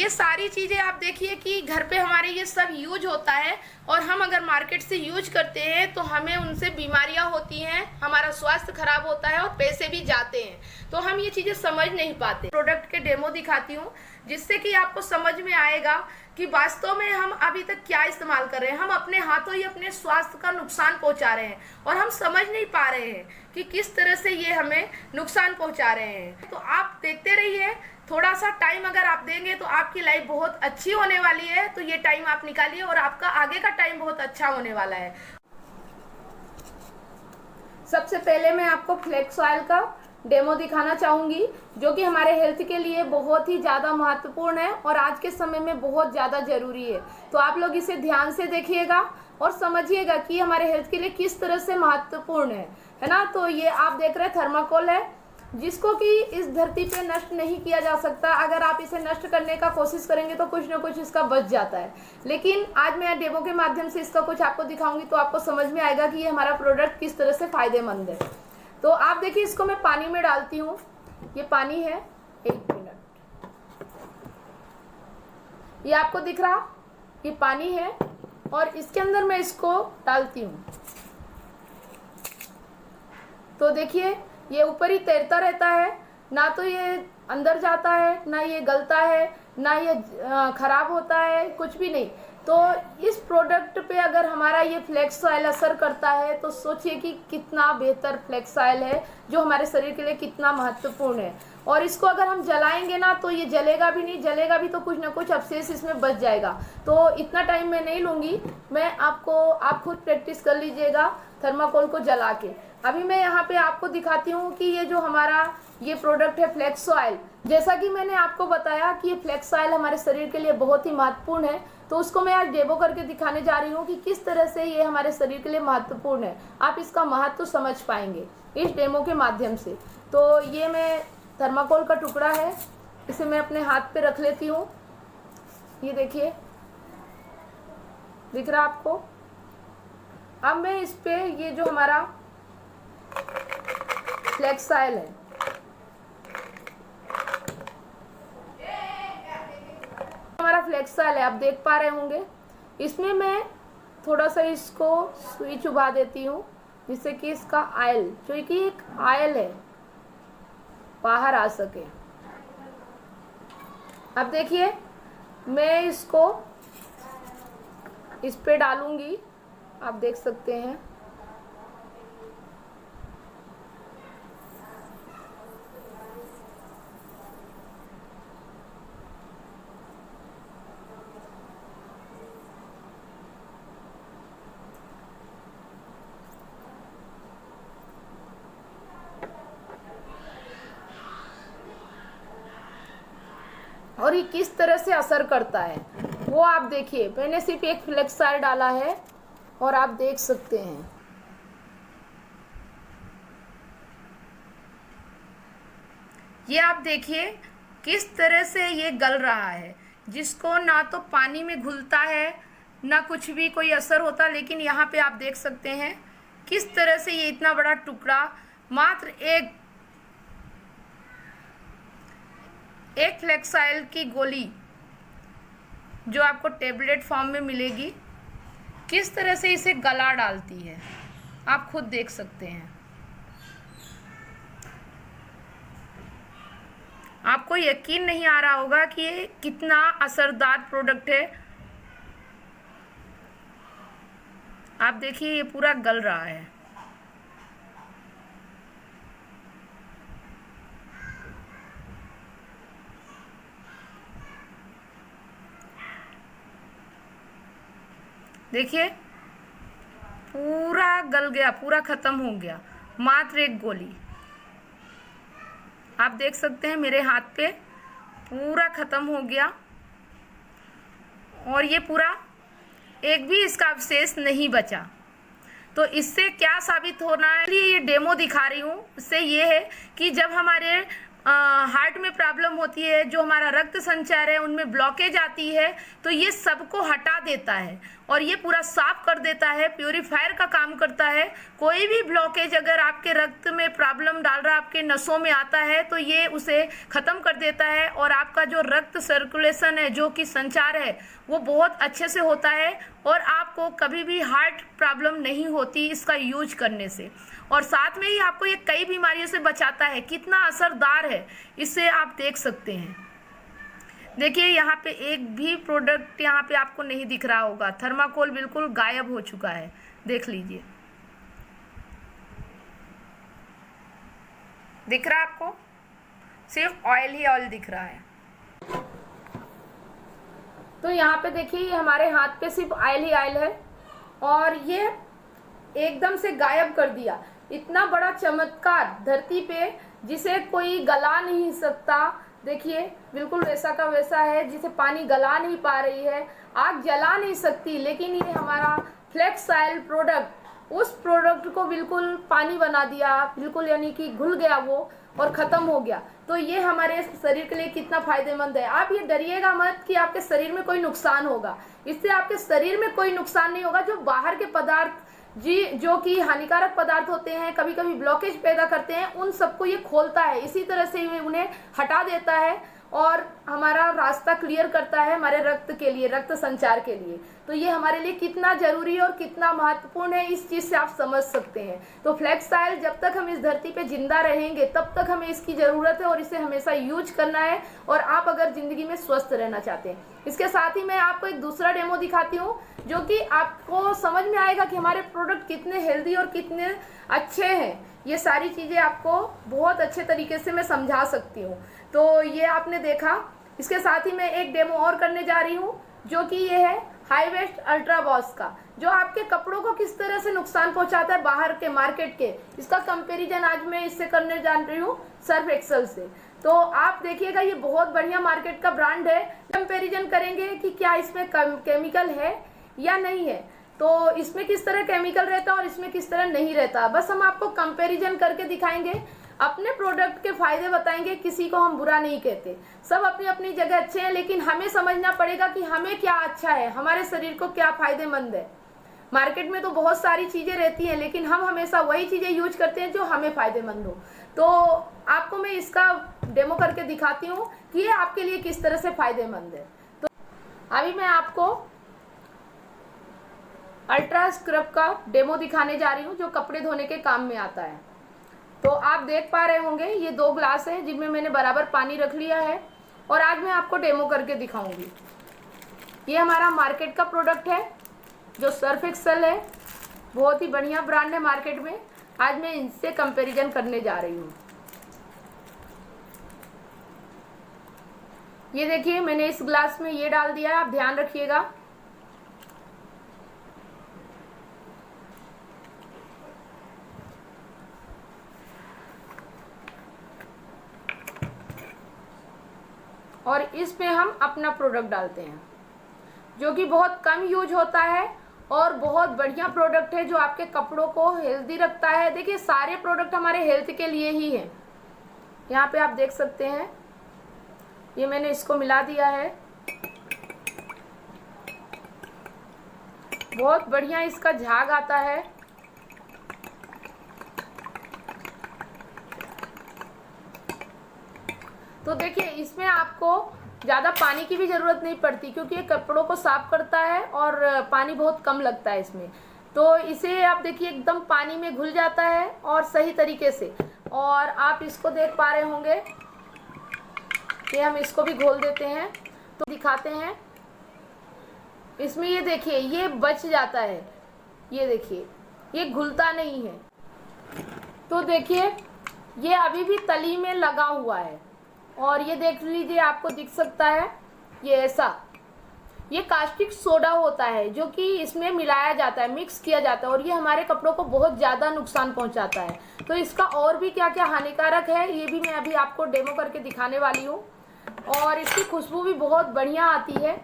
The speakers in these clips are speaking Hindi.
ये सारी चीज़ें आप देखिए कि घर पे हमारे ये सब यूज होता है, और हम अगर मार्केट से यूज करते हैं तो हमें उनसे बीमारियां होती हैं, हमारा स्वास्थ्य खराब होता है और पैसे भी जाते हैं। तो हम ये चीज़ें समझ नहीं पाते। प्रोडक्ट के डेमो दिखाती हूँ जिससे कि आपको समझ में आएगा कि वास्तव में हम अभी तक क्या इस्तेमाल कर रहे हैं। हम अपने हाथों ही अपने स्वास्थ्य का नुकसान पहुंचा रहे हैं और हम समझ नहीं पा रहे हैं कि किस तरह से ये हमें नुकसान पहुंचा रहे हैं। तो आप देखते रहिए, थोड़ा सा टाइम अगर आप देंगे तो आपकी लाइफ बहुत अच्छी होने वाली है। तो ये टाइम आप निकालिए और आपका आगे का टाइम बहुत अच्छा होने वाला है। सबसे पहले मैं आपको फ्लेक्स ऑयल का डेमो दिखाना चाहूंगी, जो कि हमारे हेल्थ के लिए बहुत ही ज़्यादा महत्वपूर्ण है और आज के समय में बहुत ज़्यादा ज़रूरी है। तो आप लोग इसे ध्यान से देखिएगा और समझिएगा कि हमारे हेल्थ के लिए किस तरह से महत्वपूर्ण है ना। तो ये आप देख रहे हैं थर्माकोल है, जिसको कि इस धरती पे नष्ट नहीं किया जा सकता। अगर आप इसे नष्ट करने का कोशिश करेंगे तो कुछ ना कुछ इसका बच जाता है। लेकिन आज मैं डेमो के माध्यम से इसका कुछ आपको दिखाऊंगी तो आपको समझ में आएगा कि ये हमारा प्रोडक्ट किस तरह से फायदेमंद है। तो आप देखिए, इसको मैं पानी में डालती हूँ। ये पानी है, 1 मिनट, ये आपको दिख रहा, ये पानी है और इसके अंदर मैं इसको डालती हूँ। तो देखिए, ये ऊपर ही तैरता रहता है, ना तो ये अंदर जाता है, ना ये गलता है, ना ये खराब होता है, कुछ भी नहीं। तो इस प्रोडक्ट पे अगर हमारा ये फ्लेक्स ऑयल असर करता है तो सोचिए कि कितना बेहतर फ्लेक्स ऑयल है, जो हमारे शरीर के लिए कितना महत्वपूर्ण है। और इसको अगर हम जलाएंगे ना तो ये जलेगा भी नहीं, जलेगा भी तो कुछ ना कुछ अवशेष इसमें बच जाएगा। तो इतना टाइम मैं नहीं लूँगी, मैं आप खुद प्रैक्टिस कर लीजिएगा थर्माकोल को जला के। अभी मैं यहाँ पे आपको दिखाती हूँ कि ये जो हमारा ये प्रोडक्ट है फ्लेक्स ऑयल, जैसा कि मैंने आपको बताया कि ये फ्लेक्स ऑयल हमारे शरीर के लिए बहुत ही महत्वपूर्ण है। तो उसको मैं आज डेमो करके दिखाने जा रही हूँ कि किस तरह से ये हमारे शरीर के लिए महत्वपूर्ण है। आप इसका महत्व समझ पाएंगे इस डेमो के माध्यम से। तो ये मैं थर्माकोल का टुकड़ा है, इसे मैं अपने हाथ पे रख लेती हूँ। ये देखिए, दिख रहा आपको। अब मैं इस पे ये जो हमारा फ्लेक्स ऑयल है, हमारा फ्लेक्स ऑयल है, आप देख पा रहे होंगे। इसमें मैं थोड़ा सा इसको सुई चुभा देती हूँ, जिससे कि इसका ऑयल, जो कि एक ऑयल है, बाहर आ सके। अब देखिए, मैं इसको इस पे डालूंगी, आप देख सकते हैं। और ये किस तरह से असर करता है वो आप देखिए। मैंने सिर्फ एक फ्लेक्स ऑयल डाला है और आप देख सकते हैं। ये आप देखिए किस तरह से ये गल रहा है, जिसको ना तो पानी में घुलता है ना कुछ भी कोई असर होता। लेकिन यहाँ पे आप देख सकते हैं किस तरह से ये इतना बड़ा टुकड़ा मात्र एक फ्लेक्स ऑयल की गोली, जो आपको टेबलेट फॉर्म में मिलेगी, किस तरह से इसे गला डालती है, आप खुद देख सकते हैं। आपको यकीन नहीं आ रहा होगा कि ये कितना असरदार प्रोडक्ट है। आप देखिए, ये पूरा गल रहा है। देखिए, पूरा गल गया, पूरा खत्म हो गया, मात्र एक गोली। आप देख सकते हैं मेरे हाथ पे पूरा खत्म हो गया और ये पूरा एक भी इसका अवशेष नहीं बचा। तो इससे क्या साबित होना है, ये डेमो दिखा रही हूँ, इससे ये है कि जब हमारे हार्ट में प्रॉब्लम होती है, जो हमारा रक्त संचार है उनमें ब्लॉकेज आती है, तो ये सबको हटा देता है और ये पूरा साफ कर देता है, प्यूरीफायर का काम करता है। कोई भी ब्लॉकेज अगर आपके रक्त में प्रॉब्लम डाल रहा, आपके नसों में आता है, तो ये उसे ख़त्म कर देता है और आपका जो रक्त सर्कुलेशन है, जो कि संचार है, वो बहुत अच्छे से होता है और आपको कभी भी हार्ट प्रॉब्लम नहीं होती इसका यूज करने से। और साथ में ही आपको ये कई बीमारियों से बचाता है। कितना असरदार है इसे आप देख सकते हैं। देखिए यहाँ पे एक भी प्रोडक्ट यहाँ पे आपको नहीं दिख रहा होगा, थर्माकोल बिल्कुल गायब हो चुका है, देख लीजिए। दिख रहा है आपको? सिर्फ ऑयल ही ऑयल दिख रहा है। तो यहाँ पे देखिए ये हमारे हाथ पे सिर्फ ऑयल ही ऑयल है और ये एकदम से गायब कर दिया। इतना बड़ा चमत्कार धरती पे जिसे कोई गला नहीं सकता, देखिए बिल्कुल वैसा का वैसा है, जिसे पानी गला नहीं पा रही है, आग जला नहीं सकती, लेकिन ये हमारा फ्लेक्स ऑयल प्रोडक्ट उस प्रोडक्ट को बिल्कुल पानी बना दिया, बिल्कुल यानी कि घुल गया वो और ख़त्म हो गया। तो ये हमारे शरीर के लिए कितना फायदेमंद है। आप ये डरिएगा मत कि आपके शरीर में कोई नुकसान होगा, इससे आपके शरीर में कोई नुकसान नहीं होगा। जो बाहर के पदार्थ जो कि हानिकारक पदार्थ होते हैं, कभी कभी ब्लॉकेज पैदा करते हैं, उन सबको ये खोलता है, इसी तरह से उन्हें हटा देता है और हमारा रास्ता क्लियर करता है हमारे रक्त के लिए, रक्त संचार के लिए। तो ये हमारे लिए कितना जरूरी और कितना महत्वपूर्ण है, इस चीज से आप समझ सकते हैं। तो फ्लेक्स ऑयल जब तक हम इस धरती पे जिंदा रहेंगे तब तक हमें इसकी जरूरत है और इसे हमेशा यूज करना है, और आप अगर जिंदगी में स्वस्थ रहना चाहते हैं। इसके साथ ही मैं आपको एक दूसरा डेमो दिखाती हूँ, जो कि आपको समझ में आएगा कि हमारे प्रोडक्ट कितने हेल्दी और कितने अच्छे हैं। ये सारी चीजें आपको बहुत अच्छे तरीके से मैं समझा सकती हूँ। तो ये आपने देखा। इसके साथ ही मैं एक डेमो और करने जा रही हूँ, जो कि ये है हाई वेस्ट अल्ट्रा वॉश का, जो आपके कपड़ों को किस तरह से नुकसान पहुंचाता है बाहर के मार्केट के। इसका कंपैरिजन आज मैं इससे करने जा रही हूँ सर्फ एक्सेल से। तो आप देखिएगा ये बहुत बढ़िया मार्केट का ब्रांड है। कंपैरिजन करेंगे कि क्या इसमें केमिकल है या नहीं है, तो इसमें किस तरह केमिकल रहता है और इसमें किस तरह नहीं रहता। बस हम आपको कंपैरिजन करके दिखाएंगे, अपने प्रोडक्ट के फायदे बताएंगे। किसी को हम बुरा नहीं कहते, सब अपनी अपनी जगह अच्छे हैं, लेकिन हमें समझना पड़ेगा कि हमें क्या अच्छा है, हमारे शरीर को क्या फायदेमंद है। मार्केट में तो बहुत सारी चीजें रहती हैं, लेकिन हम हमेशा वही चीजें यूज करते हैं जो हमें फायदेमंद हो। तो आपको मैं इसका डेमो करके दिखाती हूँ कि ये आपके लिए किस तरह से फायदेमंद है। तो अभी मैं आपको अल्ट्रा स्क्रब का डेमो दिखाने जा रही हूँ, जो कपड़े धोने के काम में आता है। तो आप देख पा रहे होंगे ये 2 ग्लास हैं जिनमें मैंने बराबर पानी रख लिया है, और आज मैं आपको डेमो करके दिखाऊंगी। ये हमारा मार्केट का प्रोडक्ट है जो सर्फ एक्सेल है, बहुत ही बढ़िया ब्रांड है मार्केट में। आज मैं इनसे कंपैरिजन करने जा रही हूँ। ये देखिए मैंने इस ग्लास में ये डाल दिया, आप ध्यान रखिएगा। और इसमें हम अपना प्रोडक्ट डालते हैं, जो कि बहुत कम यूज होता है और बहुत बढ़िया प्रोडक्ट है, जो आपके कपड़ों को हेल्दी रखता है। देखिए सारे प्रोडक्ट हमारे हेल्थ के लिए ही हैं। यहाँ पे आप देख सकते हैं, ये मैंने इसको मिला दिया है। बहुत बढ़िया इसका झाग आता है। तो देखिए इसमें आपको ज़्यादा पानी की भी ज़रूरत नहीं पड़ती, क्योंकि ये कपड़ों को साफ करता है और पानी बहुत कम लगता है इसमें। तो इसे आप देखिए एकदम पानी में घुल जाता है और सही तरीके से। और आप इसको देख पा रहे होंगे कि हम इसको भी घोल देते हैं, तो दिखाते हैं। इसमें ये देखिए ये बच जाता है, ये देखिए ये घुलता नहीं है। तो देखिए ये अभी भी तली में लगा हुआ है, और ये देख लीजिए आपको दिख सकता है ये ऐसा। ये कास्टिक सोडा होता है जो कि इसमें मिलाया जाता है, मिक्स किया जाता है, और ये हमारे कपड़ों को बहुत ज़्यादा नुकसान पहुंचाता है। तो इसका और भी क्या क्या हानिकारक है ये भी मैं अभी आपको डेमो करके दिखाने वाली हूँ। और इसकी खुशबू भी बहुत बढ़िया आती है,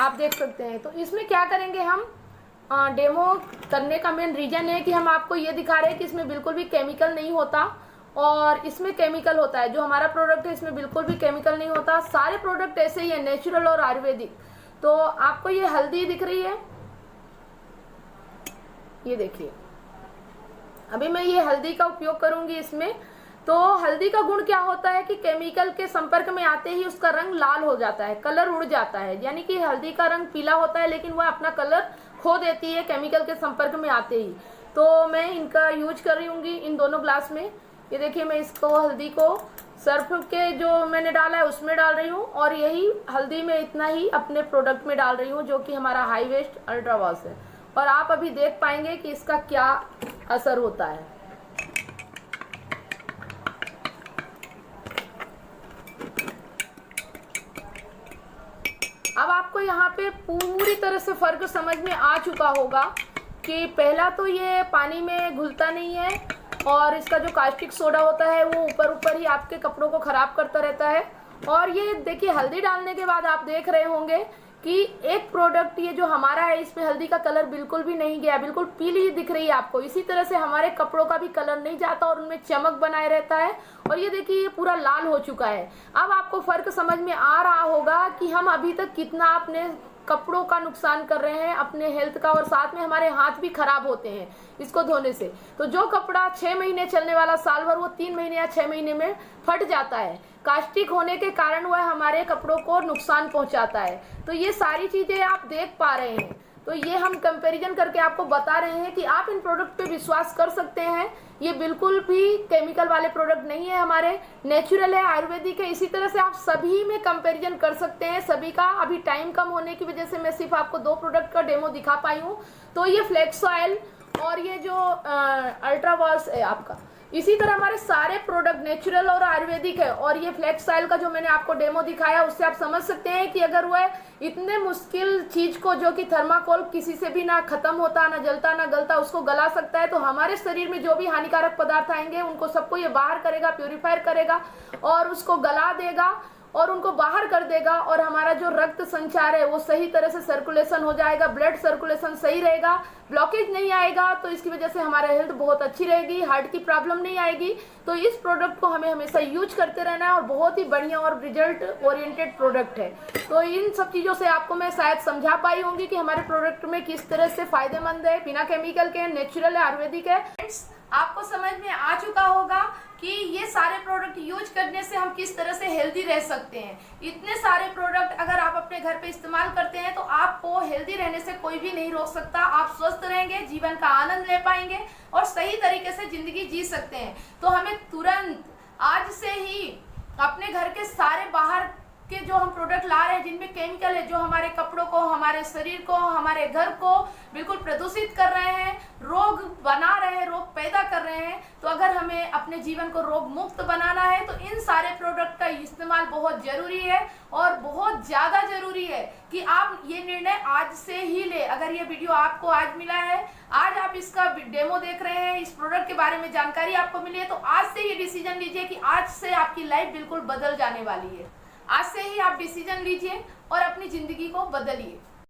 आप देख सकते हैं। तो इसमें क्या करेंगे हम, डेमो करने का मेन रीज़न है कि हम आपको ये दिखा रहे हैं कि इसमें बिल्कुल भी केमिकल नहीं होता और इसमें केमिकल होता है। जो हमारा प्रोडक्ट है इसमें बिल्कुल भी केमिकल नहीं होता, सारे प्रोडक्ट ऐसे ही है, नेचुरल और आयुर्वेदिक। तो आपको ये हल्दी दिख रही है, ये देखिए, अभी मैं ये हल्दी का उपयोग करूंगी इसमें। तो हल्दी का गुण क्या होता है कि केमिकल के संपर्क में आते ही उसका रंग लाल हो जाता है, कलर उड़ जाता है। यानी कि हल्दी का रंग पीला होता है लेकिन वह अपना कलर खो देती है केमिकल के संपर्क में आते ही। तो मैं इनका यूज कर रही हूँगी इन दोनों ग्लास में। ये देखिए, मैं इसको हल्दी को सर्फ के जो मैंने डाला है उसमें डाल रही हूँ, और यही हल्दी में इतना ही अपने प्रोडक्ट में डाल रही हूँ जो कि हमारा हाई वेस्ट अल्ट्रा वॉश है। और आप अभी देख पाएंगे कि इसका क्या असर होता है। अब आपको यहाँ पे पूरी तरह से फर्क समझ में आ चुका होगा कि पहला तो ये पानी में घुलता नहीं है, और इसका जो कास्टिक सोडा होता है वो ऊपर ऊपर ही आपके कपड़ों को खराब करता रहता है। और ये देखिए, हल्दी डालने के बाद आप देख रहे होंगे कि एक प्रोडक्ट ये जो हमारा है इसमें हल्दी का कलर बिल्कुल भी नहीं गया, बिल्कुल पीली ही दिख रही है आपको। इसी तरह से हमारे कपड़ों का भी कलर नहीं जाता और उनमें चमक बनाए रहता है। और ये देखिए, ये पूरा लाल हो चुका है। अब आपको फर्क समझ में आ रहा होगा कि हम अभी तक कितना अपने कपड़ों का नुकसान कर रहे हैं, अपने हेल्थ का, और साथ में हमारे हाथ भी खराब होते हैं इसको धोने से। तो जो कपड़ा 6 महीने चलने वाला साल भर, वो 3 महीने या 6 महीने में फट जाता है। कास्टिक होने के कारण वह हमारे कपड़ों को नुकसान पहुंचाता है। तो ये सारी चीजें आप देख पा रहे हैं। तो ये हम कंपैरिजन करके आपको बता रहे हैं कि आप इन प्रोडक्ट पे विश्वास कर सकते हैं। ये बिल्कुल भी केमिकल वाले प्रोडक्ट नहीं है, हमारे नेचुरल है, आयुर्वेदिक है। इसी तरह से आप सभी में कंपैरिजन कर सकते हैं सभी का। अभी टाइम कम होने की वजह से मैं सिर्फ आपको 2 प्रोडक्ट का डेमो दिखा पाई हूँ। तो ये फ्लेक्स ऑयल और ये जो अल्ट्रा वॉश है आपका, इसी तरह हमारे सारे प्रोडक्ट नेचुरल और आयुर्वेदिक है। और ये फ्लेक्स ऑयल का जो मैंने आपको डेमो दिखाया उससे आप समझ सकते हैं कि अगर वह इतने मुश्किल चीज को, जो कि थर्माकोल किसी से भी ना खत्म होता, ना जलता, ना गलता, उसको गला सकता है, तो हमारे शरीर में जो भी हानिकारक पदार्थ आएंगे उनको सबको ये बाहर करेगा, प्यूरिफायर करेगा और उसको गला देगा और उनको बाहर कर देगा। और हमारा जो रक्त संचार है वो सही तरह से सर्कुलेशन हो जाएगा, ब्लड सर्कुलेशन सही रहेगा, ब्लॉकेज नहीं आएगा। तो इसकी वजह से हमारा हेल्थ बहुत अच्छी रहेगी, हार्ट की प्रॉब्लम नहीं आएगी। तो इस प्रोडक्ट को हमें हमेशा यूज करते रहना है और बहुत ही बढ़िया और रिजल्ट ओरिएंटेड प्रोडक्ट है। तो इन सब चीज़ों से आपको मैं शायद समझा पाई होंगी कि हमारे प्रोडक्ट में किस तरह से फायदेमंद है, बिना केमिकल के, नेचुरल है, आयुर्वेदिक है। आपको समझ में आ चुका होगा कि ये सारे प्रोडक्ट यूज करने से हम किस तरह से हेल्दी रह सकते हैं। इतने सारे प्रोडक्ट अगर आप अपने घर पे इस्तेमाल करते हैं तो आपको हेल्दी रहने से कोई भी नहीं रोक सकता। आप स्वस्थ रहेंगे, जीवन का आनंद ले पाएंगे और सही तरीके से जिंदगी जी सकते हैं। तो हमें तुरंत आज से ही अपने घर के सारे बाहर के जो हम प्रोडक्ट ला रहे हैं जिनमें केमिकल है, जो हमारे कपड़ों को, हमारे शरीर को, हमारे घर को बिल्कुल प्रदूषित कर रहे हैं, रोग बना रहे हैं, रोग पैदा कर रहे हैं, तो अगर हमें अपने जीवन को रोग मुक्त बनाना है तो इन सारे प्रोडक्ट का इस्तेमाल बहुत जरूरी है। और बहुत ज्यादा जरूरी है कि आप ये निर्णय आज से ही ले। अगर ये वीडियो आपको आज मिला है, आज आप इसका डेमो देख रहे हैं, इस प्रोडक्ट के बारे में जानकारी आपको मिली है, तो आज से ये डिसीजन लीजिए कि आज से आपकी लाइफ बिल्कुल बदल जाने वाली है। आज से ही आप डिसीजन लीजिए और अपनी जिंदगी को बदलिए।